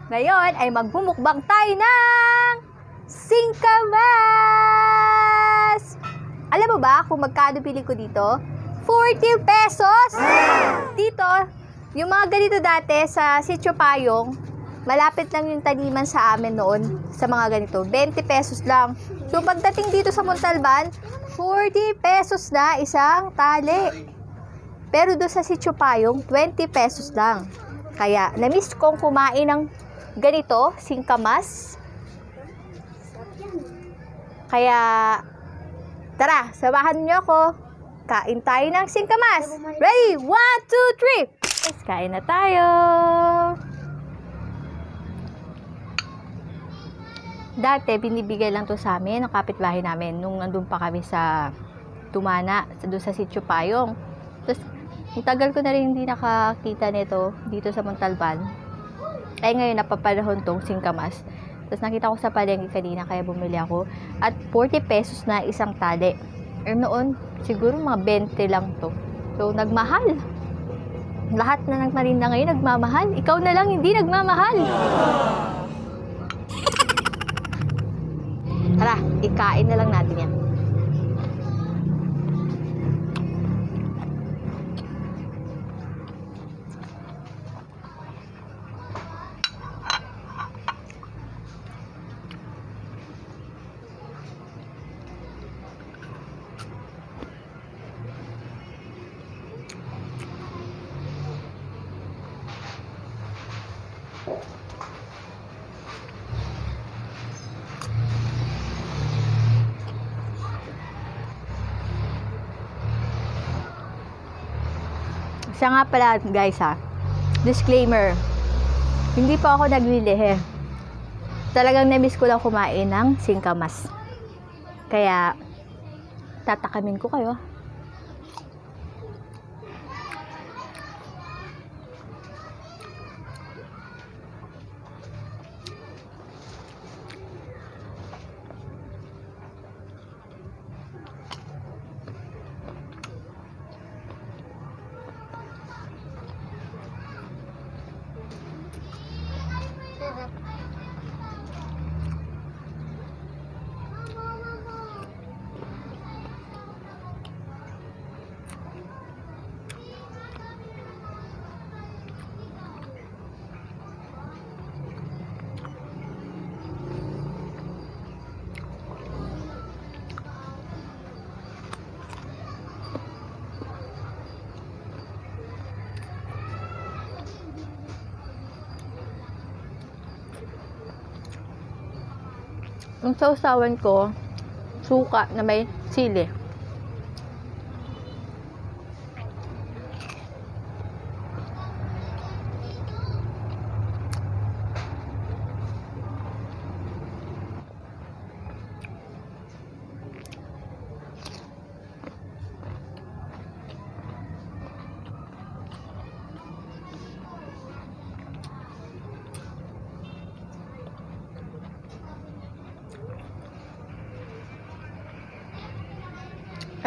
Ngayon ay magbumukbang tayo ng Singkamas! Alam mo ba kung magkano bili ko dito? 40 pesos! Dito, yung mga ganito dati sa Sitio Payong, malapit lang yung taniman sa amin noon sa mga ganito. 20 pesos lang. So pagdating dito sa Montalban, 40 pesos na isang tali. Pero doon sa Sitio Payong, 20 pesos lang. Kaya, na-miss kong kumain ng ganito, singkamas. Kaya, tara, samahan niyo ako. Kain tayo ng singkamas. Ready? 1, 2, 3. Kain na tayo. Dati, binibigay lang to sa amin, ng kapitbahay namin, nung nandun pa kami sa Tumana, doon sa Sitio Payong. Tapos, ang tagal ko na rin hindi nakakita nito dito sa Montalban. Ay ngayon, napapanahon tong singkamas. Tapos nakita ko sa palengke kanina, kaya bumili ako. At 40 pesos na isang tali. Eh noon, siguro mga 20 lang to. So, nagmahal. Lahat na nagmarinda ngayon, nagmamahal. Ikaw na lang hindi nagmamahal. Tara, ikain na lang natin yan. Siya nga pala guys disclaimer, hindi pa ako naglilihi. Talagang na-miss ko lang kumain ng singkamas. Kaya, tatakamin ko kayo. Yung sawsawan ko, suka na may sili.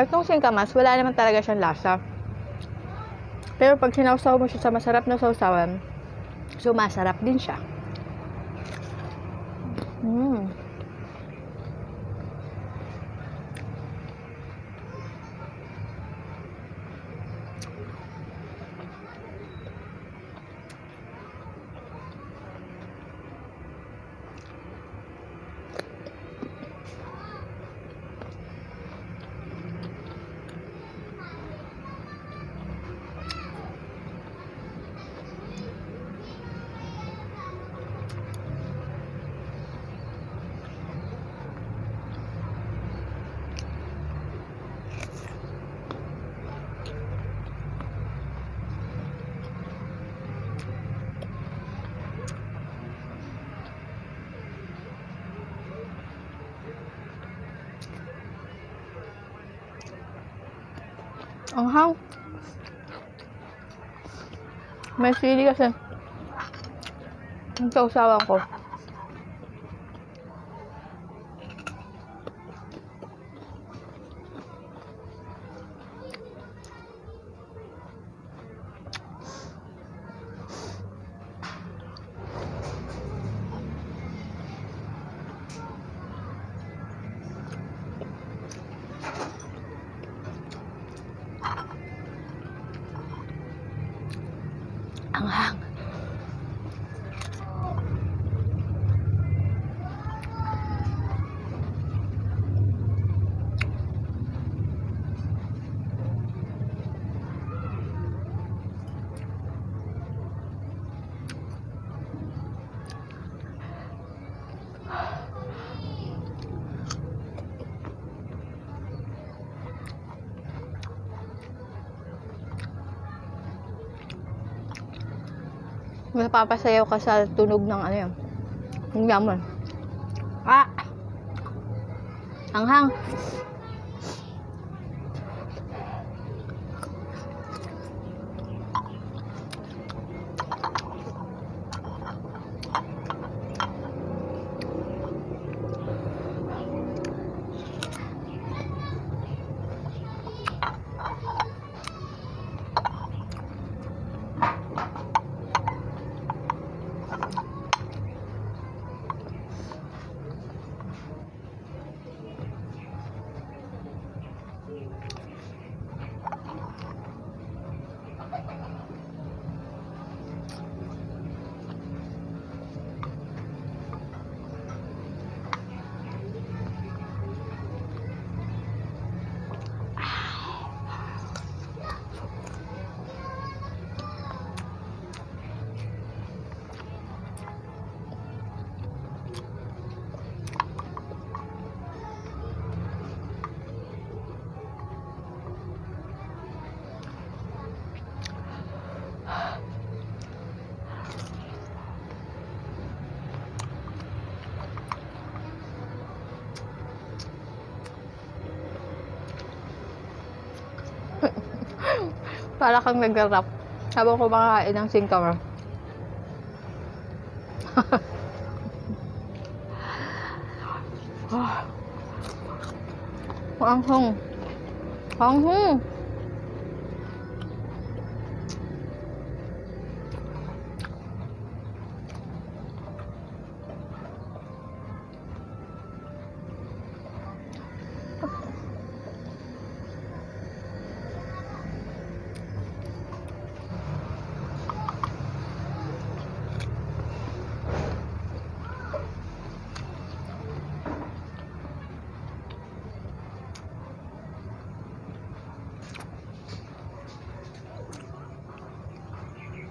Itong singkamas, wala naman talaga siyang lasa. Pero pag sinawsaw mo siya sa masarap na sawsawan, sumasarap din siya. Anghang. May sili kasi. Ang sawsawan ko. Anghang. Napapasayaw ka sa tunog ng ano yan. Yung lemon. Ah! Anghang. Para kang nag-rap habang kumakain ng singkamas. Anghang. Anghang.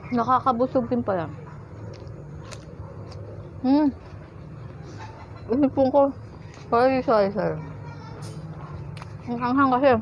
Nakakabusog din pala. Isipon ko. Sorry. Ang hanghang kasi.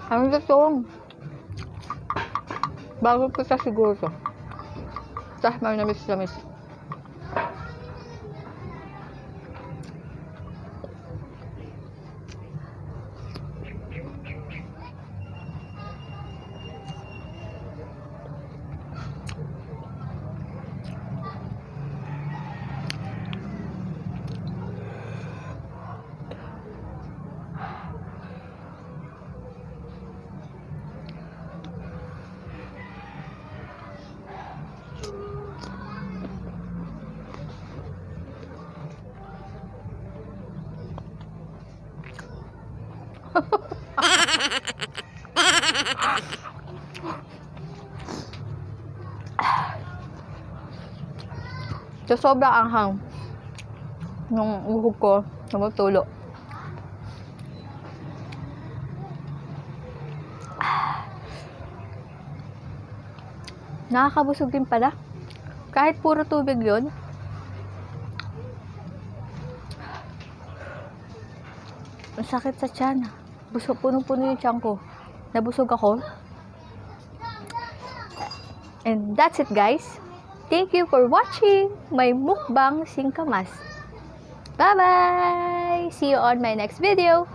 Ang gusto. Bago pita siguro to. Tapos may namis-namis. So, sobrang anghang nung uhog ko, tumutulo. Nakakabusog din pala. Kahit puro tubig yun. Ang sakit sa tiyan. Punong-puno yung tiyan ko. Nabusog ako. And that's it, guys. Thank you for watching my mukbang Singkamas. Bye-bye! See you on my next video.